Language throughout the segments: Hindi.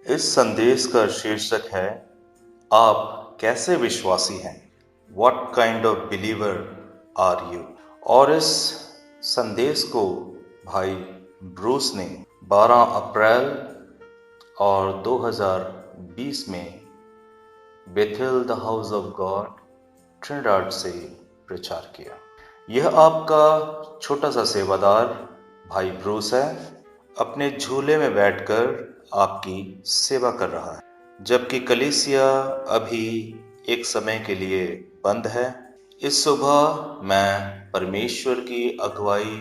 इस संदेश का शीर्षक है, आप कैसे विश्वासी हैं? What kind of believer are you? और इस संदेश को भाई ब्रूस ने 12 अप्रैल और 2020 में Bethel the House of God Trinidad से प्रचार किया। यह आपका छोटा सा सेवादार भाई ब्रूस है, अपने झूले में बैठकर आपकी सेवा कर रहा है, जबकि कलीसिया अभी एक समय के लिए बंद है। इस सुबह मैं परमेश्वर की अगुवाई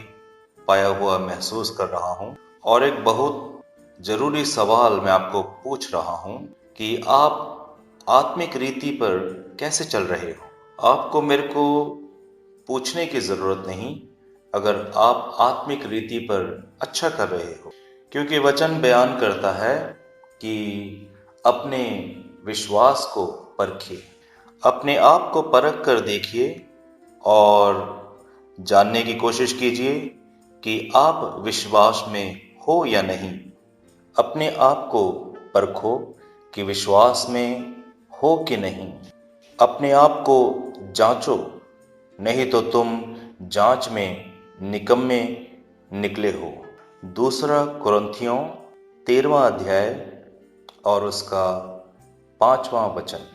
पाया हुआ महसूस कर रहा हूँ और एक बहुत जरूरी सवाल मैं आपको पूछ रहा हूँ कि आप आत्मिक रीति पर कैसे चल रहे हो। आपको मेरे को पूछने की जरूरत नहीं अगर आप आत्मिक रीति पर अच्छा कर रहे हो, क्योंकि वचन बयान करता है कि अपने विश्वास को परखिए, अपने आप को परख कर देखिए और जानने की कोशिश कीजिए कि आप विश्वास में हो या नहीं। अपने आप को परखो कि विश्वास में हो कि नहीं। अपने आप को जांचो, नहीं तो तुम जांच में निकम्मे निकले हो। दूसरा कुरिन्थियों 13वां अध्याय और उसका 5वां वचन।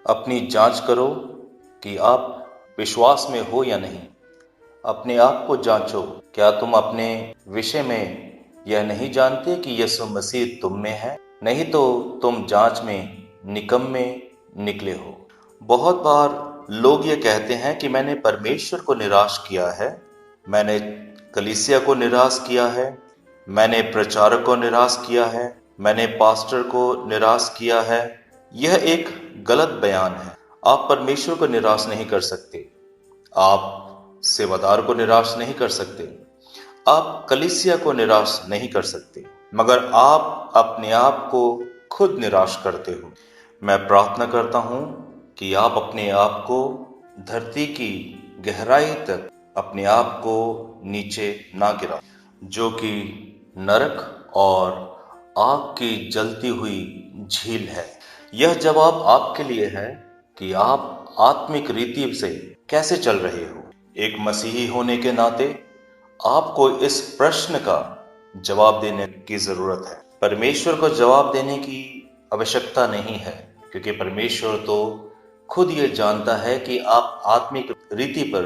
अपनी जांच करो कि आप विश्वास में हो या नहीं। अपने आप को जांचो, क्या तुम अपने विषय में यह नहीं जानते कि यीशु मसीह तुम में है? नहीं तो तुम जांच में निकम्मे निकले हो। बहुत बार लोग ये कहते हैं कि मैंने परमेश्वर को निराश किया है, मैंने कलीसिया को निराश किया है, मैंने प्रचारक को निराश किया है, मैंने पास्टर को निराश किया है। यह एक गलत बयान है। आप परमेश्वर को निराश नहीं कर सकते, आप सेवादार को निराश नहीं कर सकते, आप कलीसिया को निराश नहीं कर सकते, मगर आप अपने आप को खुद निराश करते हो। मैं प्रार्थना करता हूं कि आप अपने आप को धरती की गहराई तक अपने आप को नीचे ना गिराओ, जो कि नरक और आग की जलती हुई झील है। यह जवाब आपके लिए है कि आप आत्मिक रीति से कैसे चल रहे हो। एक मसीही होने के नाते आपको इस प्रश्न का जवाब देने की जरूरत है। परमेश्वर को जवाब देने की आवश्यकता नहीं है, क्योंकि परमेश्वर तो खुद ये जानता है कि आप आत्मिक रीति पर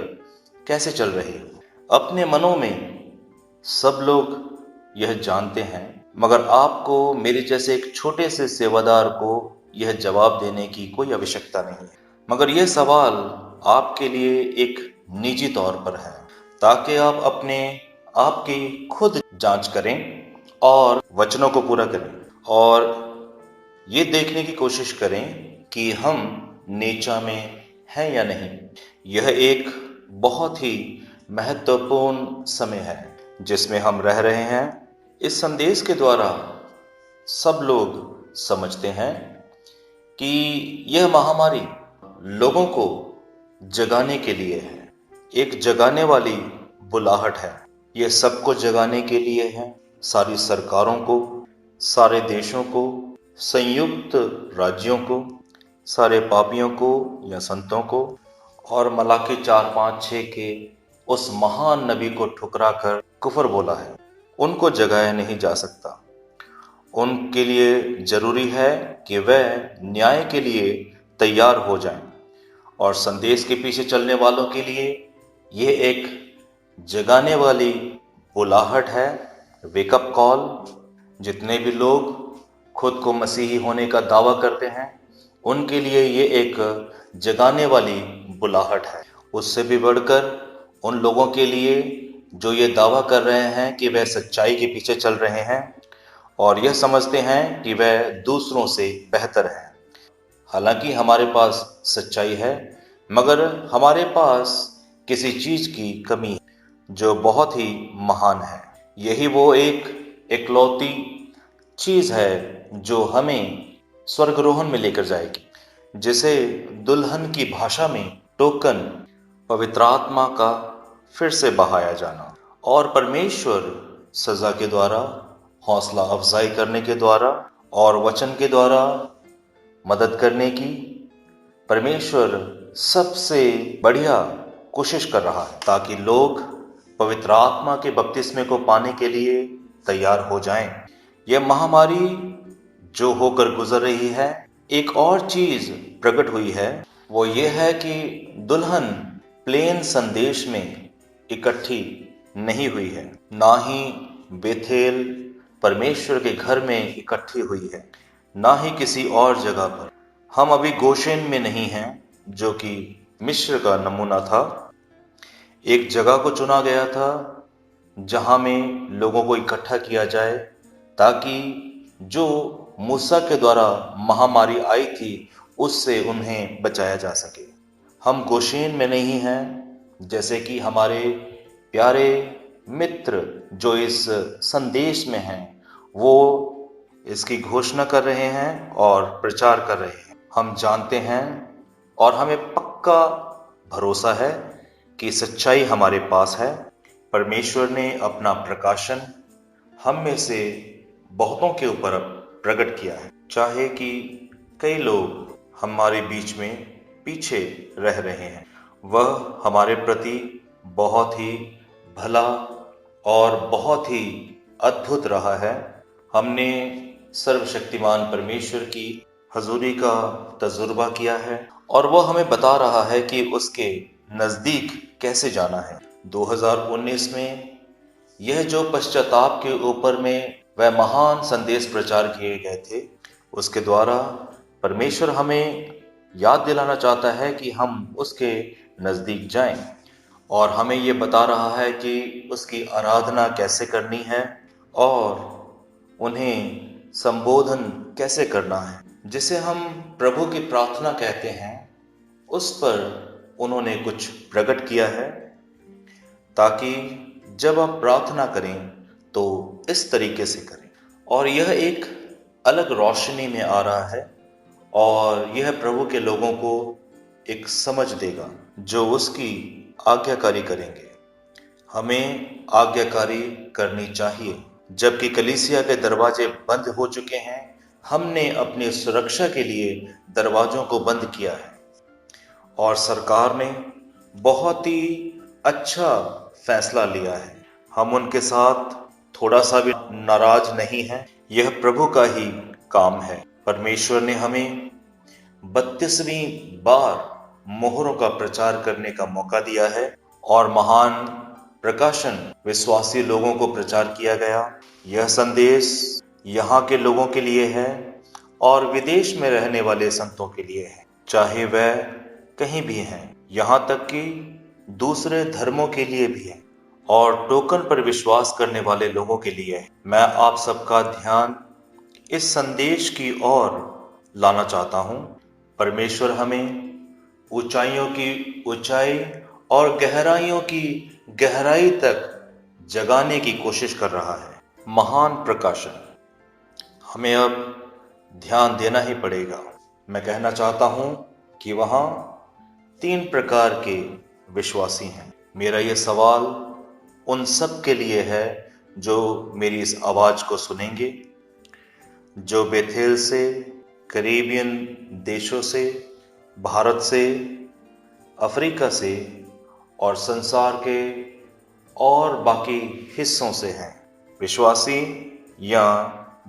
कैसे चल रहे हो। अपने मनों में सब लोग यह जानते हैं, मगर आपको मेरे जैसे एक छोटे से सेवादार को यह जवाब देने की कोई आवश्यकता नहीं है। मगर यह सवाल आपके लिए एक निजी तौर पर है, ताकि आप अपने आप की खुद जांच करें और वचनों को पूरा करें और ये देखने की कोशिश करें कि हम नेचा में हैं या नहीं। यह एक बहुत ही महत्वपूर्ण समय है जिसमें हम रह रहे हैं। इस संदेश के द्वारा सब लोग समझते हैं कि यह महामारी लोगों को जगाने के लिए है, एक जगाने वाली बुलाहट है। यह सबको जगाने के लिए है, सारी सरकारों को, सारे देशों को, संयुक्त राज्यों को, सारे पापियों को या संतों को, और मलाकी 4-5-6 के उस महान नबी को ठुकरा कर कुफर बोला है, उनको जगाया नहीं जा सकता। उनके लिए जरूरी है कि वह न्याय के लिए तैयार हो जाएं, और संदेश के पीछे चलने वालों के लिए ये एक जगाने वाली बुलाहट है, वेकअप कॉल। जितने भी लोग खुद को मसीही होने का दावा करते हैं, उनके लिए ये एक जगाने वाली बुलाहट है। उससे भी बढ़कर उन लोगों के लिए जो ये दावा कर रहे हैं कि वह सच्चाई के पीछे चल रहे हैं और यह समझते हैं कि वह दूसरों से बेहतर है। हालांकि हमारे पास सच्चाई है, मगर हमारे पास किसी चीज की कमी है जो बहुत ही महान है। यही वो एक इकलौती चीज है जो हमें स्वर्गरोहन में लेकर जाएगी, जिसे दुल्हन की भाषा में टोकन पवित्र आत्मा का फिर से बहाया जाना, और परमेश्वर सजा के द्वारा, हौसला अफजाई करने के द्वारा और वचन के द्वारा मदद करने की परमेश्वर सबसे बढ़िया कोशिश कर रहा है, ताकि लोग पवित्र आत्मा के बपतिस्मे को पाने के लिए तैयार हो जाएं। यह महामारी जो होकर गुजर रही है, एक और चीज प्रकट हुई है, वो ये है कि दुल्हन प्लेन संदेश में इकट्ठी नहीं हुई है, ना ही बेथेल परमेश्वर के घर में इकट्ठी हुई है, ना ही किसी और जगह पर। हम अभी गोशेन में नहीं हैं, जो कि मिस्र का नमूना था। एक जगह को चुना गया था जहां में लोगों को इकट्ठा किया जाए, ताकि जो मूसा के द्वारा महामारी आई थी उससे उन्हें बचाया जा सके। हम गोशेन में नहीं हैं, जैसे कि हमारे प्यारे मित्र जो इस संदेश में हैं, वो इसकी घोषणा कर रहे हैं और प्रचार कर रहे हैं। हम जानते हैं और हमें पक्का भरोसा है कि सच्चाई हमारे पास है। परमेश्वर ने अपना प्रकाशन हम में से बहुतों के ऊपर प्रकट किया है, चाहे कि कई लोग हमारे बीच में पीछे रह रहे हैं। वह हमारे प्रति बहुत ही भला और बहुत ही अद्भुत रहा है। हमने सर्वशक्तिमान परमेश्वर की हजूरी का तजुर्बा किया है और वह हमें बता रहा है कि उसके नज़दीक कैसे जाना है। 2019 में यह जो पश्चाताप के ऊपर में वह महान संदेश प्रचार किए गए थे, उसके द्वारा परमेश्वर हमें याद दिलाना चाहता है कि हम उसके नज़दीक जाएं, और हमें ये बता रहा है कि उसकी आराधना कैसे करनी है और उन्हें संबोधन कैसे करना है। जिसे हम प्रभु की प्रार्थना कहते हैं, उस पर उन्होंने कुछ प्रकट किया है, ताकि जब आप प्रार्थना करें तो इस तरीके से करें। और यह एक अलग रोशनी में आ रहा है और यह प्रभु के लोगों को एक समझ देगा जो उसकी आज्ञाकारी करेंगे। हमें आज्ञाकारी करनी चाहिए। जबकि कलीसिया के दरवाजे बंद हो चुके हैं, हमने अपनी सुरक्षा के लिए दरवाजों को बंद किया है, और सरकार ने बहुत ही अच्छा फैसला लिया है। हम उनके साथ थोड़ा सा भी नाराज नहीं हैं। यह प्रभु का ही काम है। परमेश्वर ने हमें 32वीं बार मोहरों का प्रचार करने का मौका दिया है और महान प्रकाशन विश्वासी लोगों को प्रचार किया गया। यह संदेश यहाँ के लोगों के लिए है और विदेश में रहने वाले संतों के लिए है, चाहे वह कहीं भी हैं, यहाँ तक कि दूसरे धर्मों के लिए भी है और टोकन पर विश्वास करने वाले लोगों के लिए है। मैं आप सबका ध्यान इस संदेश की ओर लाना चाहता हूँ। परमेश्वर हमें ऊंचाइयों की ऊंचाई और गहराइयों की गहराई तक जगाने की कोशिश कर रहा है। महान प्रकाशन हमें अब ध्यान देना ही पड़ेगा। मैं कहना चाहता हूँ कि वहाँ 3 प्रकार के विश्वासी हैं। मेरा ये सवाल उन सब के लिए है जो मेरी इस आवाज को सुनेंगे, जो बेथेल से, करीबियन देशों से, भारत से, अफ्रीका से और संसार के और बाकी हिस्सों से हैं। विश्वासी या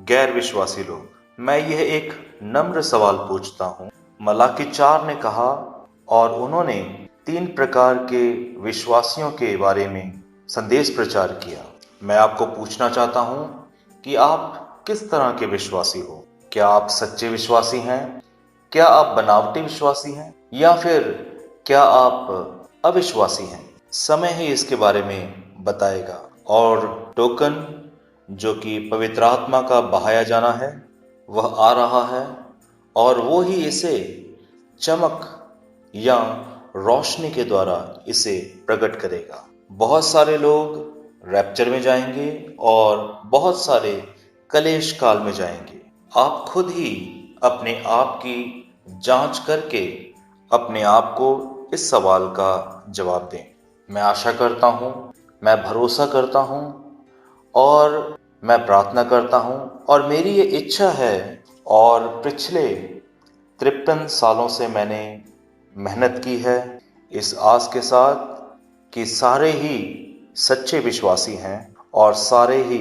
गैर विश्वासी लोग। मैं यह एक नम्र सवाल पूछता हूँ। मलाकी 4 ने कहा और उन्होंने 3 प्रकार के विश्वासियों के बारे में संदेश प्रचार किया। मैं आपको पूछना चाहता हूँ कि आप किस तरह के विश्वासी हो? क्या आप सच्चे विश्वासी हैं? क्या आप बनावटी विश्वासी हैं? या फिर क्या आप अविश्वासी हैं? समय ही इसके बारे में बताएगा। और टोकन जो कि पवित्र आत्मा का बहाया जाना है, वह आ रहा है और वो ही इसे चमक या रोशनी के द्वारा इसे प्रकट करेगा। बहुत सारे लोग रैप्चर में जाएंगे और बहुत सारे कलेश काल में जाएंगे। आप खुद ही अपने आप की जांच करके अपने आप को इस सवाल का जवाब दें। मैं आशा करता हूँ, मैं भरोसा करता हूँ और मैं प्रार्थना करता हूँ और मेरी ये इच्छा है, और पिछले 53 सालों से मैंने मेहनत की है इस आस के साथ कि सारे ही सच्चे विश्वासी हैं और सारे ही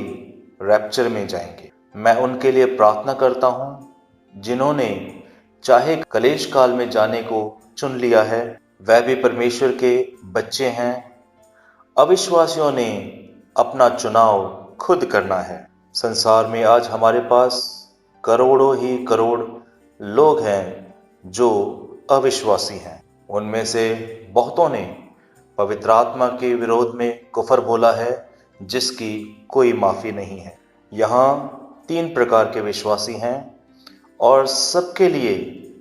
रैप्चर में जाएंगे। मैं उनके लिए प्रार्थना करता हूँ जिन्होंने चाहे कलेश काल में जाने को चुन लिया है, वह भी परमेश्वर के बच्चे हैं। अविश्वासियों ने अपना चुनाव खुद करना है। संसार में आज हमारे पास करोड़ों ही करोड़ लोग हैं जो अविश्वासी हैं। उनमें से बहुतों ने पवित्र आत्मा के विरोध में कुफर बोला है, जिसकी कोई माफी नहीं है। यहाँ 3 प्रकार के विश्वासी हैं और सबके लिए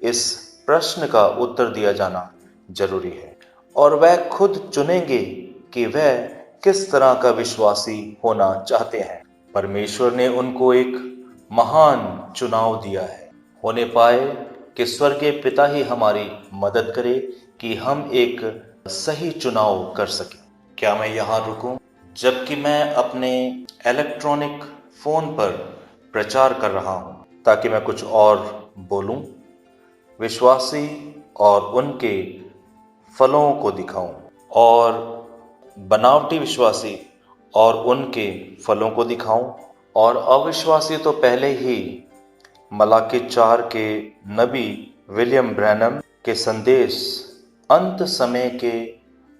इस प्रश्न का उत्तर दिया जाना जरूरी है, और वह खुद चुनेंगे कि वह किस तरह का विश्वासी होना चाहते हैं। परमेश्वर ने उनको एक महान चुनाव दिया है। होने पाए कि स्वर्गीय पिता ही हमारी मदद करे कि हम एक सही चुनाव कर सकें। क्या मैं यहाँ रुकूं जबकि मैं अपने इलेक्ट्रॉनिक फोन पर प्रचार कर रहा हूँ, ताकि मैं कुछ और बोलूं, विश्वासी और उनके फलों को दिखाऊं, और बनावटी विश्वासी और उनके फलों को दिखाऊं, और अविश्वासी तो पहले ही मलाकी 4 के नबी विलियम ब्रैनम के संदेश, अंत समय के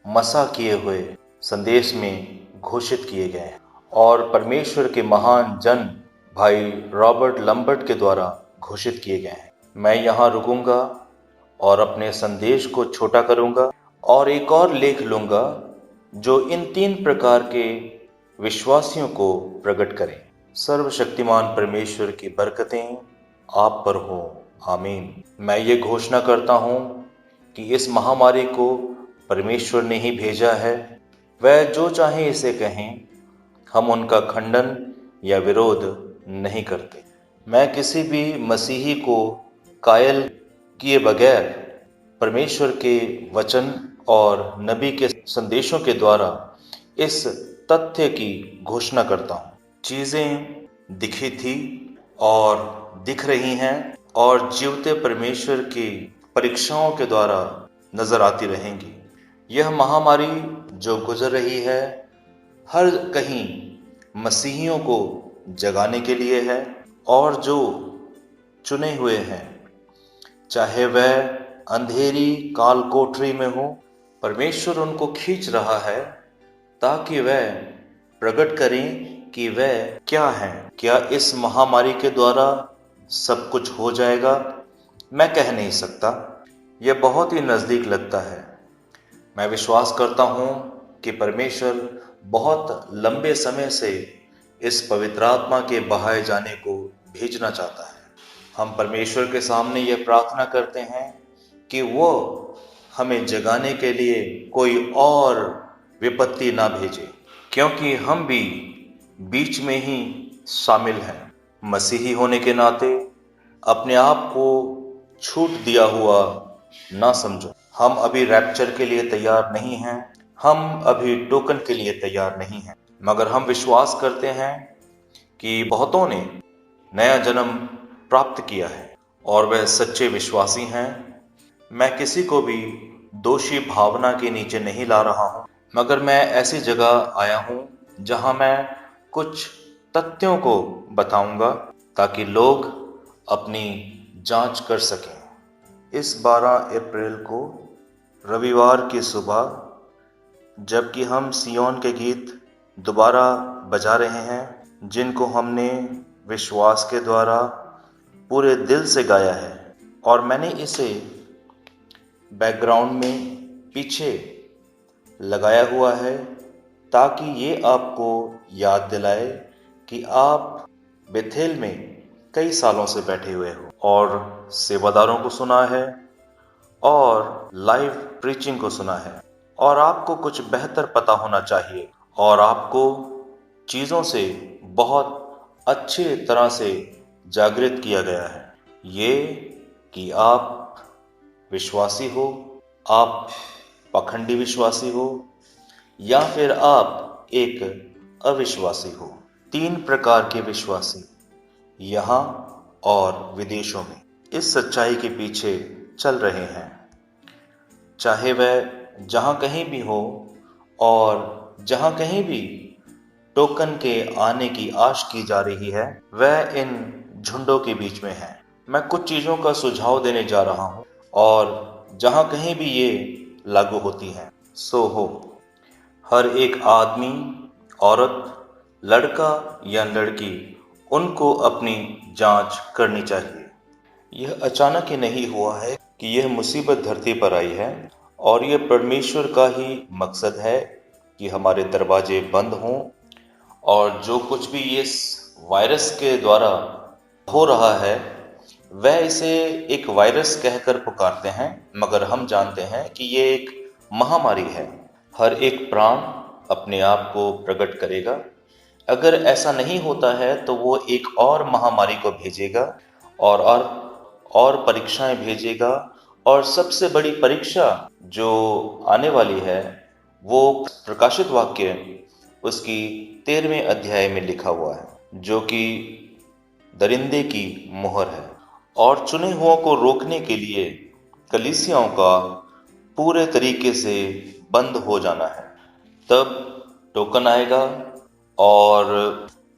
मसा किए हुए संदेश में घोषित किए गए हैं, और परमेश्वर के महान जन भाई रॉबर्ट लंबर्ट के द्वारा घोषित किए गए हैं। मैं यहाँ रुकूंगा और अपने संदेश को छोटा करूंगा और एक और लेख लूंगा जो इन 3 प्रकार के विश्वासियों को प्रकट करें। सर्वशक्तिमान परमेश्वर की बरकतें आप पर हो। आमीन। मैं ये घोषणा करता हूँ कि इस महामारी को परमेश्वर ने ही भेजा है। वह जो चाहे इसे कहें, हम उनका खंडन या विरोध नहीं करते। मैं किसी भी मसीही को कायल किए बगैर परमेश्वर के वचन और नबी के संदेशों के द्वारा इस तथ्य की घोषणा करता हूँ। चीजें दिखी थी और दिख रही हैं और जीवते परमेश्वर की परीक्षाओं के द्वारा नजर आती रहेंगी। यह महामारी जो गुजर रही है, हर कहीं मसीहियों को जगाने के लिए है, और जो चुने हुए हैं, चाहे वह अंधेरी काल कोठरी में हो, परमेश्वर उनको खींच रहा है ताकि वह प्रकट करें कि वह क्या है। क्या इस महामारी के द्वारा सब कुछ हो जाएगा? मैं कह नहीं सकता। यह बहुत ही नजदीक लगता है। मैं विश्वास करता हूं कि परमेश्वर बहुत लंबे समय से इस पवित्र आत्मा के बहाए जाने को भेजना चाहता है। हम परमेश्वर के सामने यह प्रार्थना करते हैं कि वो हमें जगाने के लिए कोई और विपत्ति ना भेजे, क्योंकि हम भी बीच में ही शामिल हैं। मसीही होने के नाते अपने आप को छूट दिया हुआ ना समझो। हम अभी रैप्चर के लिए तैयार नहीं हैं, हम अभी टोकन के लिए तैयार नहीं हैं, मगर हम विश्वास करते हैं कि बहुतों ने नया जन्म प्राप्त किया है और वह सच्चे विश्वासी हैं। मैं किसी को भी दोषी भावना के नीचे नहीं ला रहा हूं, मगर मैं ऐसी जगह आया हूं जहां मैं कुछ तथ्यों को बताऊंगा ताकि लोग अपनी जांच कर सकें। इस 12 अप्रैल को रविवार की सुबह, जबकि हम सियोन के गीत दोबारा बजा रहे हैं, जिनको हमने विश्वास के द्वारा पूरे दिल से गाया है, और मैंने इसे बैकग्राउंड में पीछे लगाया हुआ है ताकि ये आपको याद दिलाए कि आप बेथेल में कई सालों से बैठे हुए हो और सेवादारों को सुना है और लाइव प्रीचिंग को सुना है, और आपको कुछ बेहतर पता होना चाहिए, और आपको चीज़ों से बहुत अच्छी तरह से जागृत किया गया है। ये कि आप विश्वासी हो, आप पाखंडी विश्वासी हो, या फिर आप एक अविश्वासी हो। तीन प्रकार के विश्वासी यहाँ और विदेशों में इस सच्चाई के पीछे चल रहे हैं, चाहे वह जहाँ कहीं भी हो और जहाँ कहीं भी टोकन के आने की आश की जा रही है, वह इन झुंडों के बीच में है। मैं कुछ चीज़ों का सुझाव देने जा रहा हूँ और जहाँ कहीं भी ये लागू होती हैं, सो हो। हर एक आदमी, औरत, लड़का या लड़की, उनको अपनी जांच करनी चाहिए। यह अचानक ही नहीं हुआ है कि यह मुसीबत धरती पर आई है, और यह परमेश्वर का ही मकसद है कि हमारे दरवाजे बंद हों और जो कुछ भी इस वायरस के द्वारा हो रहा है, वह इसे एक वायरस कहकर पुकारते हैं, मगर हम जानते हैं कि ये एक महामारी है। हर एक प्राण अपने आप को प्रकट करेगा। अगर ऐसा नहीं होता है तो वो एक और महामारी को भेजेगा और परीक्षाएं भेजेगा, और सबसे बड़ी परीक्षा जो आने वाली है वो प्रकाशित वाक्य उसकी 13वें अध्याय में लिखा हुआ है, जो कि दरिंदे की मुहर है। और चुने हुओं को रोकने के लिए कलीसियाओं का पूरे तरीके से बंद हो जाना है। तब टोकन आएगा और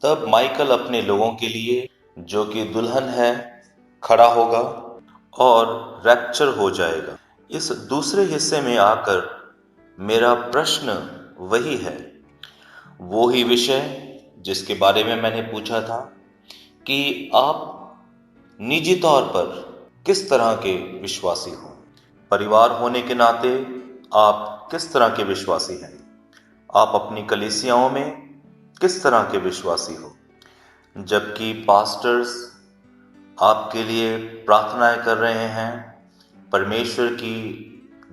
तब माइकल अपने लोगों के लिए, जो कि दुल्हन है, खड़ा होगा और रैप्चर हो जाएगा। इस दूसरे हिस्से में आकर मेरा प्रश्न वही है, वो ही विषय जिसके बारे में मैंने पूछा था कि आप निजी तौर पर किस तरह के विश्वासी हो। परिवार होने के नाते आप किस तरह के विश्वासी हैं? आप अपनी कलीसियाओं में किस तरह के विश्वासी हो? जबकि पास्टर्स आपके लिए प्रार्थनाएं कर रहे हैं, परमेश्वर की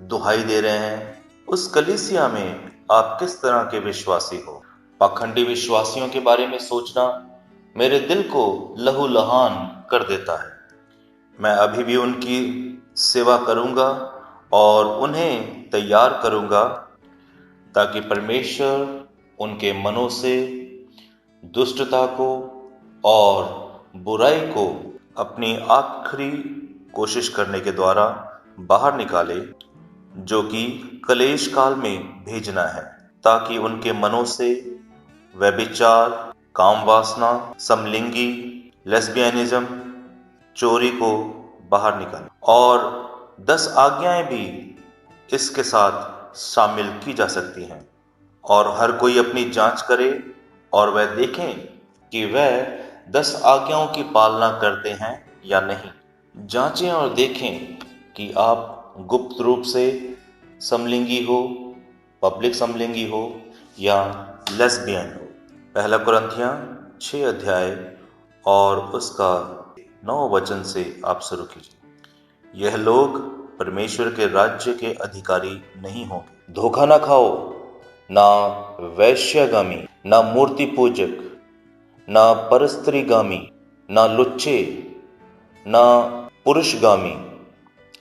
दुहाई दे रहे हैं, उस कलीसिया में आप किस तरह के विश्वासी हो? पाखंडी विश्वासियों के बारे में सोचना मेरे दिल को लहूलुहान कर देता है। मैं अभी भी उनकी सेवा करूंगा और उन्हें तैयार करूंगा ताकि परमेश्वर उनके मनों से दुष्टता को और बुराई को अपनी आखिरी कोशिश करने के द्वारा बाहर निकाले, जो कि कलेश काल में भेजना है, ताकि उनके मनों से व्यभिचार, काम वासना, समलिंगी, लेस्बियनिज्म, चोरी को बाहर निकाले। और 10 आज्ञाएं भी इसके साथ शामिल की जा सकती हैं, और हर कोई अपनी जांच करे और वह देखें कि वह 10 आज्ञाओं की पालना करते हैं या नहीं। जांचें और देखें कि आप गुप्त रूप से समलिंगी हो, पब्लिक समलिंगी हो या लेस्बियन हो। पहला कुरिन्थियां 6 अध्याय और उसका 9 वचन से आप शुरू कीजिए। यह लोग परमेश्वर के राज्य के अधिकारी नहीं होंगे। धोखा ना खाओ, ना वैश्यगामी, ना मूर्ति पूजक, ना परस्त्रीगामी, ना लुच्चे, ना पुरुषगामी,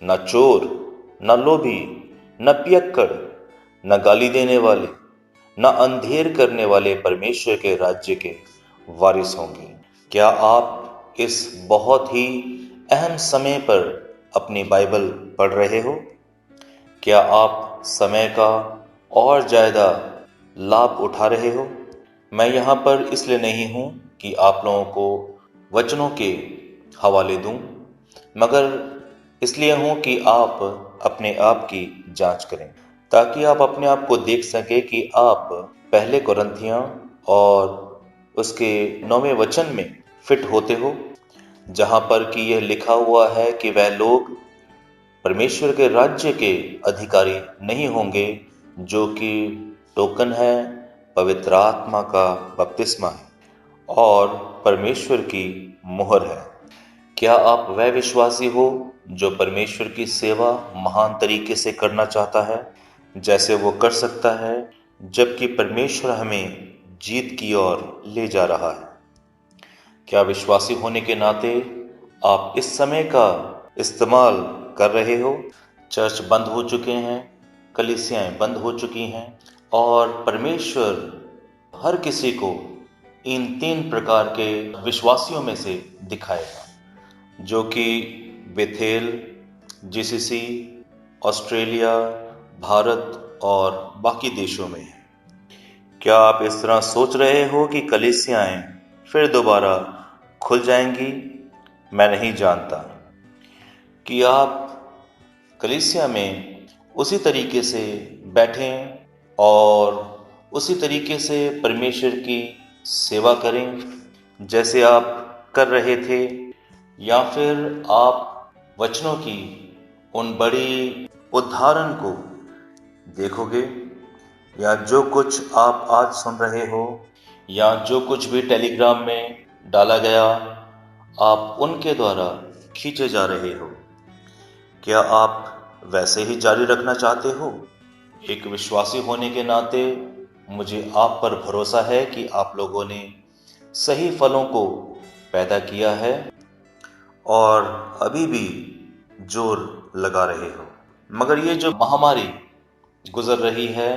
ना चोर, ना लोभी, ना पियक्कड़, ना गाली देने वाले, ना अंधेर करने वाले परमेश्वर के राज्य के वारिस होंगे। क्या आप इस बहुत ही अहम समय पर अपनी बाइबल पढ़ रहे हो? क्या आप समय का और ज़्यादा लाभ उठा रहे हो? मैं यहाँ पर इसलिए नहीं हूँ कि आप लोगों को वचनों के हवाले दूँ, मगर इसलिए हूँ कि आप अपने आप की जांच करें, ताकि आप अपने आप को देख सकें कि आप पहले कुरिन्थियां और उसके 9वें वचन में फिट होते हो, जहाँ पर कि यह लिखा हुआ है कि वह लोग परमेश्वर के राज्य के अधिकारी नहीं होंगे, जो कि टोकन है, पवित्र आत्मा का बपतिस्मा है और परमेश्वर की मुहर है। क्या आप वह विश्वासी हो जो परमेश्वर की सेवा महान तरीके से करना चाहता है, जैसे वो कर सकता है, जबकि परमेश्वर हमें जीत की ओर ले जा रहा है? क्या विश्वासी होने के नाते आप इस समय का इस्तेमाल कर रहे हो? चर्च बंद हो चुके हैं, कलीसियाएं बंद हो चुकी हैं, और परमेश्वर हर किसी को इन 3 प्रकार के विश्वासियों में से दिखाएगा, जो कि बेथेल, जीसीसी, ऑस्ट्रेलिया, भारत और बाकी देशों में है। क्या आप इस तरह सोच रहे हो कि कलीसियाएं फिर दोबारा खुल जाएंगी? मैं नहीं जानता कि आप कलीसिया में उसी तरीके से बैठें और उसी तरीके से परमेश्वर की सेवा करें जैसे आप कर रहे थे, या फिर आप वचनों की उन बड़ी उदाहरण को देखोगे, या जो कुछ आप आज सुन रहे हो, या जो कुछ भी टेलीग्राम में डाला गया, आप उनके द्वारा खींचे जा रहे हो। क्या आप वैसे ही जारी रखना चाहते हो? एक विश्वासी होने के नाते मुझे आप पर भरोसा है कि आप लोगों ने सही फलों को पैदा किया है और अभी भी जोर लगा रहे हो। मगर ये जो महामारी गुजर रही है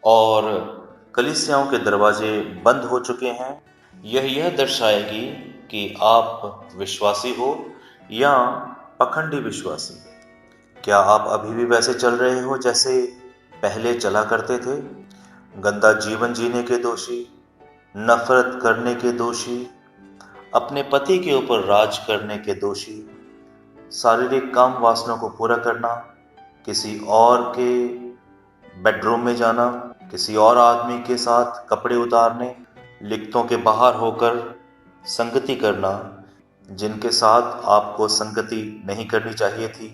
और कलीसियाओं के दरवाजे बंद हो चुके हैं, यह दर्शाएगी कि आप विश्वासी हो या पखंडी विश्वासी। क्या आप अभी भी वैसे चल रहे हो जैसे पहले चला करते थे? गंदा जीवन जीने के दोषी, नफरत करने के दोषी, अपने पति के ऊपर राज करने के दोषी, शारीरिक काम वासनाओं को पूरा करना, किसी और के बेडरूम में जाना, किसी और आदमी के साथ कपड़े उतारने, लिखतों के बाहर होकर संगति करना जिनके साथ आपको संगति नहीं करनी चाहिए थी।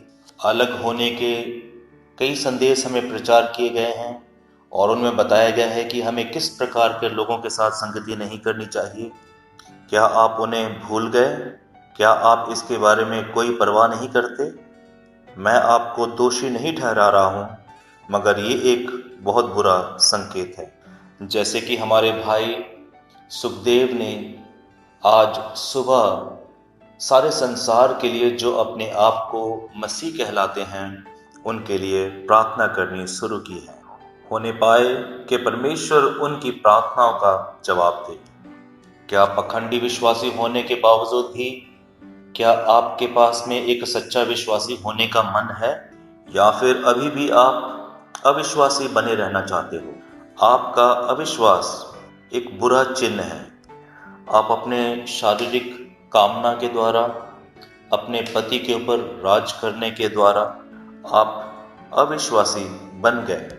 अलग होने के कई संदेश हमें प्रचार किए गए हैं और उनमें बताया गया है कि हमें किस प्रकार के लोगों के साथ संगति नहीं करनी चाहिए। क्या आप उन्हें भूल गए? क्या आप इसके बारे में कोई परवाह नहीं करते? मैं आपको दोषी नहीं ठहरा रहा हूं, मगर ये एक बहुत बुरा संकेत है। जैसे कि हमारे भाई सुखदेव ने आज सुबह सारे संसार के लिए जो अपने आप को मसीह कहलाते हैं उनके लिए प्रार्थना करनी शुरू की है। होने पाए कि परमेश्वर उनकी प्रार्थनाओं का जवाब दे। क्या पखंडी विश्वासी होने के बावजूद भी क्या आपके पास में एक सच्चा विश्वासी होने का मन है, या फिर अभी भी आप अविश्वासी बने रहना चाहते हो? आपका अविश्वास एक बुरा चिन्ह है। आप अपने शारीरिक कामना के द्वारा, अपने पति के ऊपर राज करने के द्वारा आप अविश्वासी बन गए।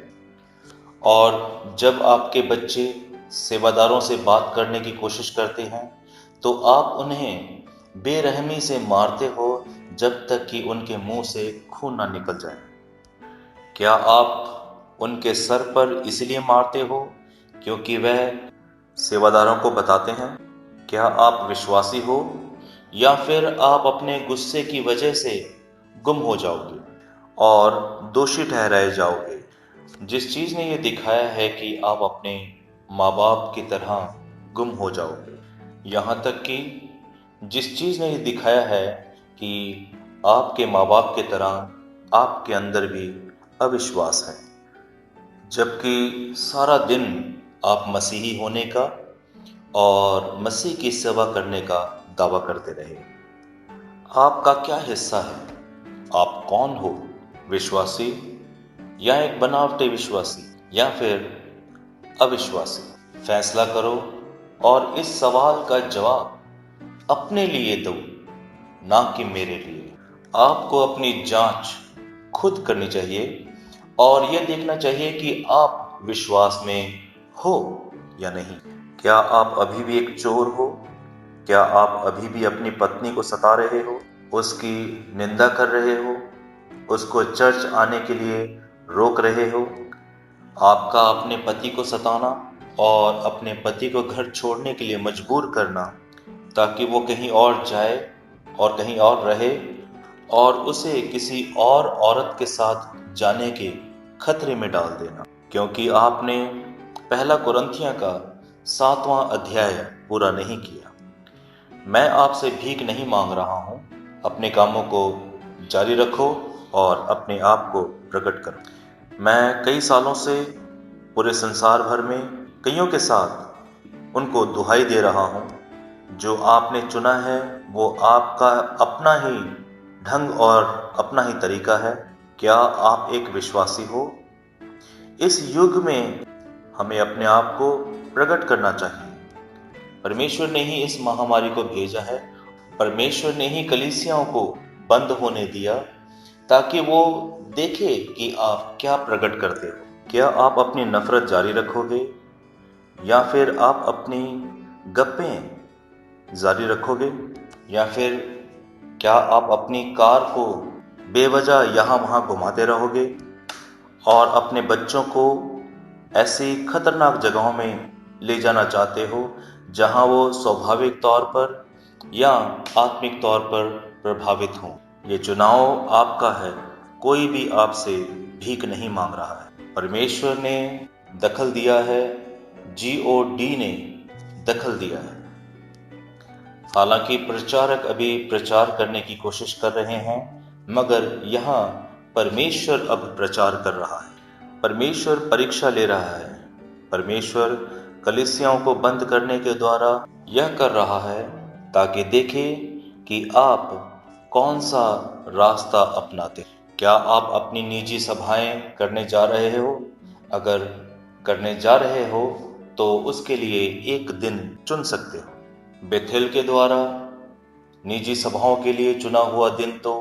और जब आपके बच्चे सेवादारों से बात करने की कोशिश करते हैं तो आप उन्हें बेरहमी से मारते हो जब तक कि उनके मुंह से खून ना निकल जाए। क्या आप उनके सर पर इसलिए मारते हो क्योंकि वह सेवादारों को बताते हैं? क्या आप विश्वासी हो, या फिर आप अपने गुस्से की वजह से गुम हो जाओगे और दोषी ठहराए जाओगे? जिस चीज ने यह दिखाया है कि आप अपने माँ बाप की तरह गुम हो जाओगे, यहाँ तक कि जिस चीज ने यह दिखाया है कि आपके माँ बाप की तरह आपके अंदर भी अविश्वास है, जबकि सारा दिन आप मसीही होने का और मसीह की सेवा करने का दावा करते रहे। आपका क्या हिस्सा है? आप कौन हो? विश्वासी या एक बनावटी विश्वासी, या फिर अविश्वासी? फैसला करो और इस सवाल का जवाब अपने लिए दो, ना कि मेरे लिए। आपको अपनी जांच खुद करनी चाहिए और यह देखना चाहिए कि आप विश्वास में हो या नहीं। क्या आप अभी भी एक चोर हो? क्या आप अभी भी अपनी पत्नी को सता रहे हो, उसकी निंदा कर रहे हो, उसको चर्च आने के लिए रोक रहे हो? आपका अपने पति को सताना और अपने पति को घर छोड़ने के लिए मजबूर करना ताकि वो कहीं और जाए और कहीं और रहे और उसे किसी और औरत के साथ जाने के खतरे में डाल देना, क्योंकि आपने पहला कुरिन्थियों का 7वां अध्याय पूरा नहीं किया। मैं आपसे भीख नहीं मांग रहा हूं, अपने कामों को जारी रखो और अपने आप को प्रकट करो। मैं कई सालों से पूरे संसार भर में कईयों के साथ उनको दुहाई दे रहा हूँ, जो आपने चुना है वो आपका अपना ही ढंग और अपना ही तरीका है। क्या आप एक विश्वासी हो? इस युग में हमें अपने आप को प्रकट करना चाहिए। परमेश्वर ने ही इस महामारी को भेजा है। परमेश्वर ने ही कलीसियाओं को बंद होने दिया ताकि वो देखे कि आप क्या प्रकट करते हो। क्या आप अपनी नफरत जारी रखोगे या फिर आप अपनी गप्पें जारी रखोगे, या फिर क्या आप अपनी कार को बेवजह यहाँ वहाँ घुमाते रहोगे और अपने बच्चों को ऐसी खतरनाक जगहों में ले जाना चाहते हो जहाँ वो स्वाभाविक तौर पर या आत्मिक तौर पर प्रभावित हों। ये चुनाव आपका है, कोई भी आपसे भीख नहीं मांग रहा है। परमेश्वर ने दखल दिया है, GOD ने दखल दिया है। हालांकि प्रचारक अभी प्रचार करने की कोशिश कर रहे हैं, मगर यहाँ परमेश्वर अब प्रचार कर रहा है। परमेश्वर परीक्षा ले रहा है। परमेश्वर कलीसियाओं को बंद करने के द्वारा यह कर रहा है ताकि देखे कि आप कौन सा रास्ता अपनाते। क्या आप अपनी निजी सभाएं करने जा रहे हो? अगर करने जा रहे हो तो उसके लिए एक दिन चुन सकते हो। बेथेल के द्वारा निजी सभाओं के लिए चुना हुआ दिन तो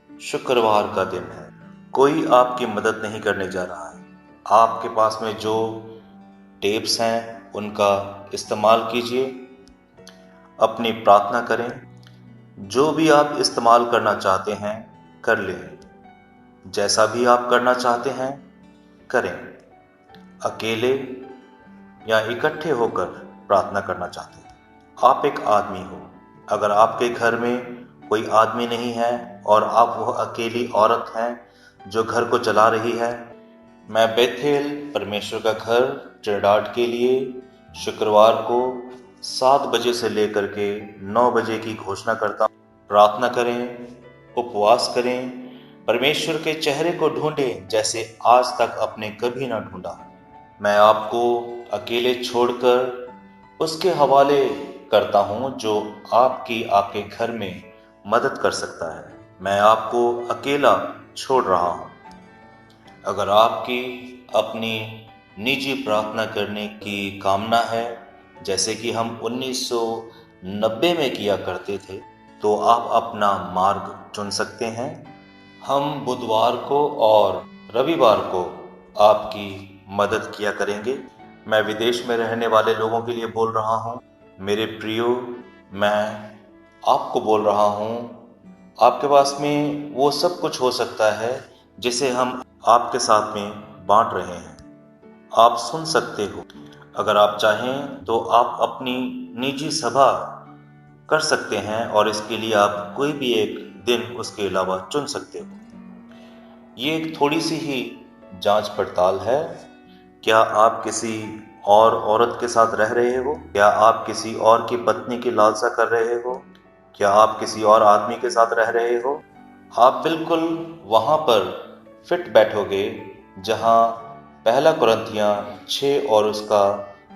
शुक्रवार का दिन है। कोई आपकी मदद नहीं करने जा रहा है। आपके पास में जो टेप्स हैं उनका इस्तेमाल कीजिए, अपनी प्रार्थना करें। जो भी आप इस्तेमाल करना चाहते हैं कर लें, जैसा भी आप करना चाहते हैं करें। अकेले या इकट्ठे होकर प्रार्थना करना चाहते हैं। आप एक आदमी हो। अगर आपके घर में कोई आदमी नहीं है और आप वह अकेली औरत हैं जो घर को चला रही है, मैं बेथेल परमेश्वर का घर ट्रिनिडाड के लिए शुक्रवार को 7 बजे से लेकर के 9 बजे की घोषणा करता हूँ। प्रार्थना करें, उपवास करें, परमेश्वर के चेहरे को ढूंढें जैसे आज तक आपने कभी ना ढूंढा। मैं आपको अकेले छोड़कर उसके हवाले करता हूँ जो आपके घर में मदद कर सकता है। मैं आपको अकेला छोड़ रहा हूँ। अगर आपकी अपनी निजी प्रार्थना करने की कामना है, जैसे कि हम 1990 में किया करते थे, तो आप अपना मार्ग चुन सकते हैं। हम बुधवार को और रविवार को आपकी मदद किया करेंगे। मैं विदेश में रहने वाले लोगों के लिए बोल रहा हूँ। मेरे प्रियो, मैं आपको बोल रहा हूँ, आपके पास में वो सब कुछ हो सकता है जिसे हम आपके साथ में बांट रहे हैं। आप सुन सकते हो। अगर आप चाहें तो आप अपनी निजी सभा कर सकते हैं और इसके लिए आप कोई भी एक दिन उसके अलावा चुन सकते हो। ये एक थोड़ी सी ही जांच पड़ताल है। क्या आप किसी और औरत के साथ रह रहे हो? क्या आप किसी और की पत्नी की लालसा कर रहे हो? क्या आप किसी और आदमी के साथ रह रहे हो? आप बिल्कुल वहां पर फिट बैठोगे जहां पहला कुरिन्थियां 6 और उसका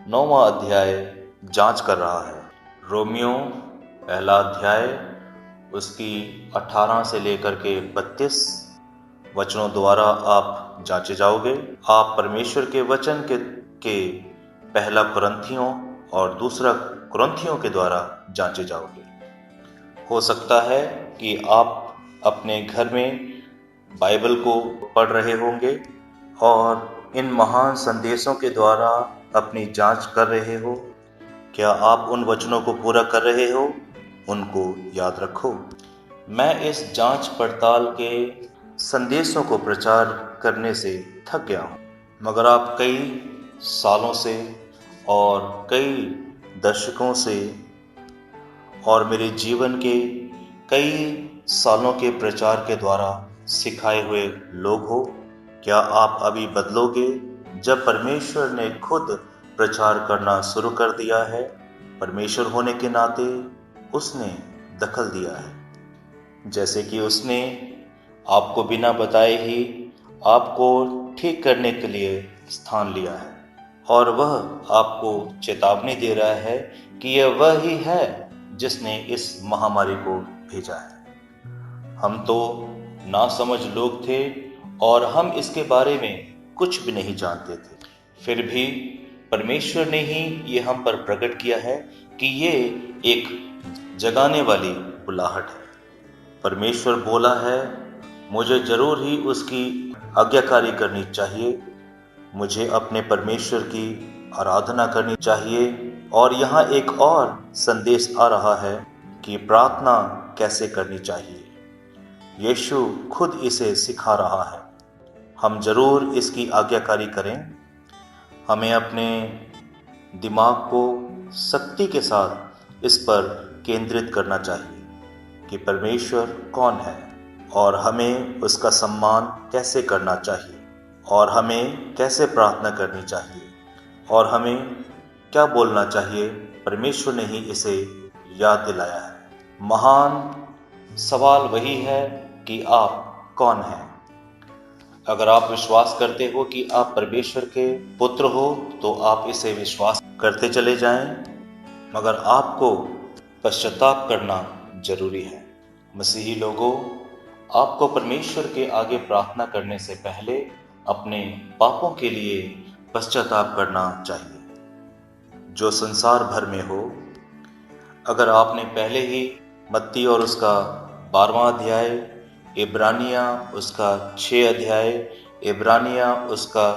9वां अध्याय जांच कर रहा है। रोमियो पहला अध्याय उसकी 18 से लेकर के 32 वचनों द्वारा आप जांचे जाओगे। आप परमेश्वर के वचन के पहला कुरिन्थियों और दूसरा कुरिन्थियों के द्वारा जांचे जाओगे। हो सकता है कि आप अपने घर में बाइबल को पढ़ रहे होंगे और इन महान संदेशों के द्वारा अपनी जांच कर रहे हो। क्या आप उन वचनों को पूरा कर रहे हो? उनको याद रखो। मैं इस जांच पड़ताल के संदेशों को प्रचार करने से थक गया हूँ, मगर आप कई सालों से और कई दशकों से और मेरे जीवन के कई सालों के प्रचार के द्वारा सिखाए हुए लोग हो। क्या आप अभी बदलोगे? जब परमेश्वर ने खुद प्रचार करना शुरू कर दिया है, परमेश्वर होने के नाते उसने दखल दिया है। जैसे कि उसने आपको बिना बताए ही आपको ठीक करने के लिए स्थान लिया है। और वह आपको चेतावनी दे रहा है कि यह वह ही है जिसने इस महामारी को भेजा है। हम तो नासमझ लोग थे और हम इसके बारे में कुछ भी नहीं जानते थे। फिर भी परमेश्वर ने ही ये हम पर प्रकट किया है कि ये एक जगाने वाली बुलाहट है। परमेश्वर बोला है, मुझे जरूर ही उसकी आज्ञाकारी करनी चाहिए, मुझे अपने परमेश्वर की आराधना करनी चाहिए। और यहाँ एक और संदेश आ रहा है कि प्रार्थना कैसे करनी चाहिए। यीशु खुद इसे सिखा रहा है। हम जरूर इसकी आज्ञाकारी करें। हमें अपने दिमाग को सख्ती के साथ इस पर केंद्रित करना चाहिए कि परमेश्वर कौन है और हमें उसका सम्मान कैसे करना चाहिए और हमें कैसे प्रार्थना करनी चाहिए और हमें क्या बोलना चाहिए। परमेश्वर ने ही इसे याद दिलाया है। महान सवाल वही है कि आप कौन हैं। अगर आप विश्वास करते हो कि आप परमेश्वर के पुत्र हो तो आप इसे विश्वास करते चले जाएं, मगर आपको पश्चाताप करना जरूरी है। मसीही लोगों, आपको परमेश्वर के आगे प्रार्थना करने से पहले अपने पापों के लिए पश्चाताप करना चाहिए जो संसार भर में हो। अगर आपने पहले ही मत्ती और उसका 12वां अध्याय, इब्रानिया उसका 6 अध्याय, इब्रानिया उसका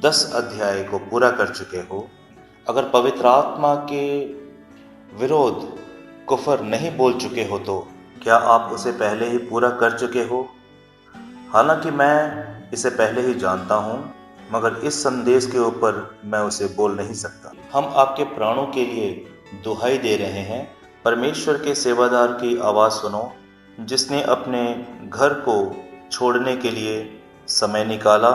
10 अध्याय को पूरा कर चुके हो, अगर पवित्र आत्मा के विरोध कुफर नहीं बोल चुके हो तो क्या आप उसे पहले ही पूरा कर चुके हो? हालांकि मैं इसे पहले ही जानता हूँ, मगर इस संदेश के ऊपर मैं उसे बोल नहीं सकता। हम आपके प्राणों के लिए दुहाई दे रहे हैं। परमेश्वर के सेवादार की आवाज़ सुनो, जिसने अपने घर को छोड़ने के लिए समय निकाला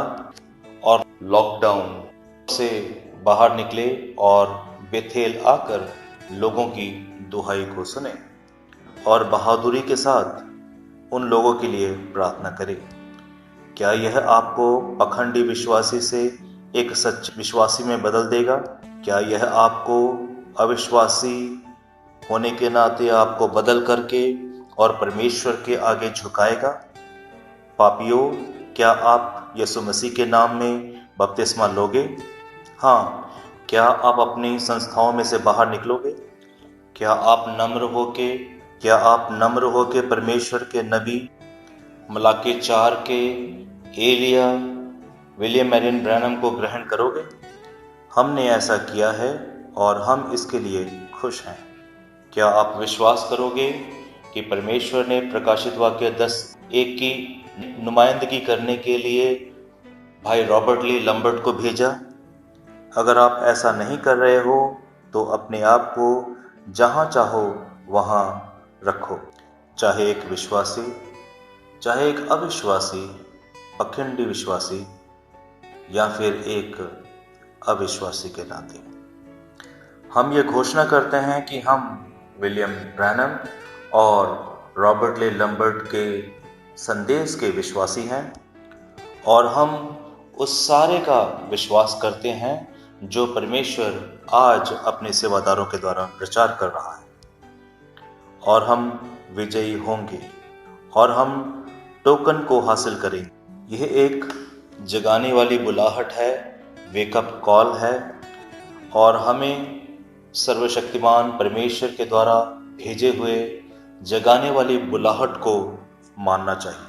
और लॉकडाउन से बाहर निकले और बेथेल आकर लोगों की दुहाई को सुने और बहादुरी के साथ उन लोगों के लिए प्रार्थना करें। क्या यह आपको पखंडी विश्वासी से एक सच्चे विश्वासी में बदल देगा? क्या यह आपको अविश्वासी होने के नाते आपको बदल करके और परमेश्वर के आगे झुकाएगा? पापियों, क्या आप यीशु मसीह के नाम में बपतिस्मा लोगे? हाँ। क्या आप अपनी संस्थाओं में से बाहर निकलोगे? क्या आप नम्र होके परमेश्वर के नबी मलाकी 4 के एलिया विलियम मैरियन ब्रैनम को ग्रहण करोगे? हमने ऐसा किया है और हम इसके लिए खुश हैं। क्या आप विश्वास करोगे कि परमेश्वर ने प्रकाशित वाक्य 10:1 की नुमाइंदगी करने के लिए भाई रॉबर्ट ली लंबर्ट को भेजा? अगर आप ऐसा नहीं कर रहे हो तो अपने आप को जहां चाहो वहां रखो, चाहे एक विश्वासी, चाहे एक अविश्वासी, पखंडी विश्वासी या फिर एक अविश्वासी के नाते। हम ये घोषणा करते हैं कि हम विलियम ब्रैनम और रॉबर्ट ले लंबर्ट के संदेश के विश्वासी हैं और हम उस सारे का विश्वास करते हैं जो परमेश्वर आज अपने सेवादारों के द्वारा प्रचार कर रहा है। और हम विजयी होंगे और हम टोकन को हासिल करेंगे। यह एक जगाने वाली बुलाहट है, वेकअप कॉल है और हमें सर्वशक्तिमान परमेश्वर के द्वारा भेजे हुए जगाने वाली बुलाहट को मानना चाहिए।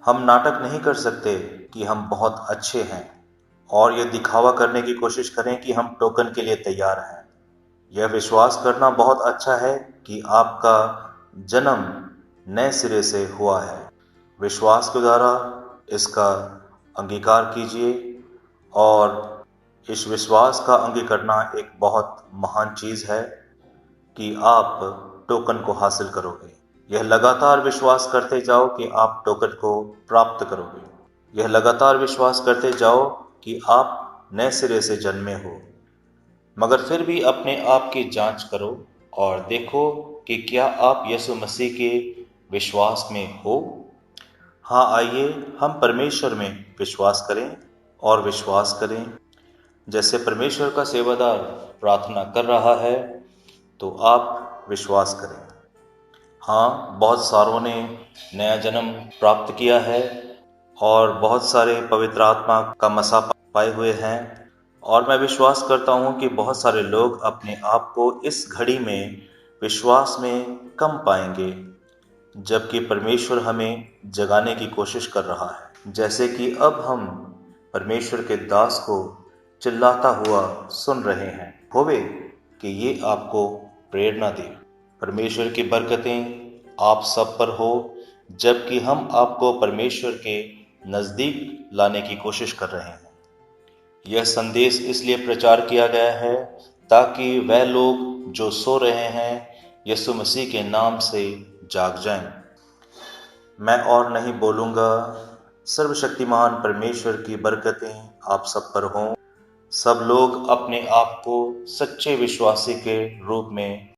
हम नाटक नहीं कर सकते कि हम बहुत अच्छे हैं और ये दिखावा करने की कोशिश करें कि हम टोकन के लिए तैयार हैं। यह विश्वास करना बहुत अच्छा है कि आपका जन्म नए सिरे से हुआ है। विश्वास के द्वारा इसका अंगीकार कीजिए और इस विश्वास का अंगीकार करना एक बहुत महान चीज़ है कि आप टोकन को हासिल करोगे। यह लगातार विश्वास करते जाओ कि आप टोकन को प्राप्त करोगे। यह लगातार विश्वास करते जाओ कि आप नए सिरे से जन्मे हो। मगर फिर भी अपने आप की जांच करो और देखो कि क्या आप यीशु मसीह के विश्वास में हो। हाँ, आइए हम परमेश्वर में विश्वास करें और विश्वास करें जैसे परमेश्वर का सेवादार प्रार्थना कर रहा है तो आप विश्वास करें। हाँ, बहुत सारों ने नया जन्म प्राप्त किया है और बहुत सारे पवित्र आत्मा का मसा पाए हुए हैं। और मैं विश्वास करता हूँ कि बहुत सारे लोग अपने आप को इस घड़ी में विश्वास में कम पाएंगे, जबकि परमेश्वर हमें जगाने की कोशिश कर रहा है। जैसे कि अब हम परमेश्वर के दास को चिल्लाता हुआ सुन रहे हैं, होवे कि ये आपको प्रेरणा दे। परमेश्वर की बरकतें आप सब पर हो, जबकि हम आपको परमेश्वर के नज़दीक लाने की कोशिश कर रहे हैं। यह संदेश इसलिए प्रचार किया गया है ताकि वह लोग जो सो रहे हैं यीशु मसीह के नाम से जाग जाएं। मैं और नहीं बोलूँगा। सर्वशक्तिमान परमेश्वर की बरकतें आप सब पर हों। सब लोग अपने आप को सच्चे विश्वासी के रूप में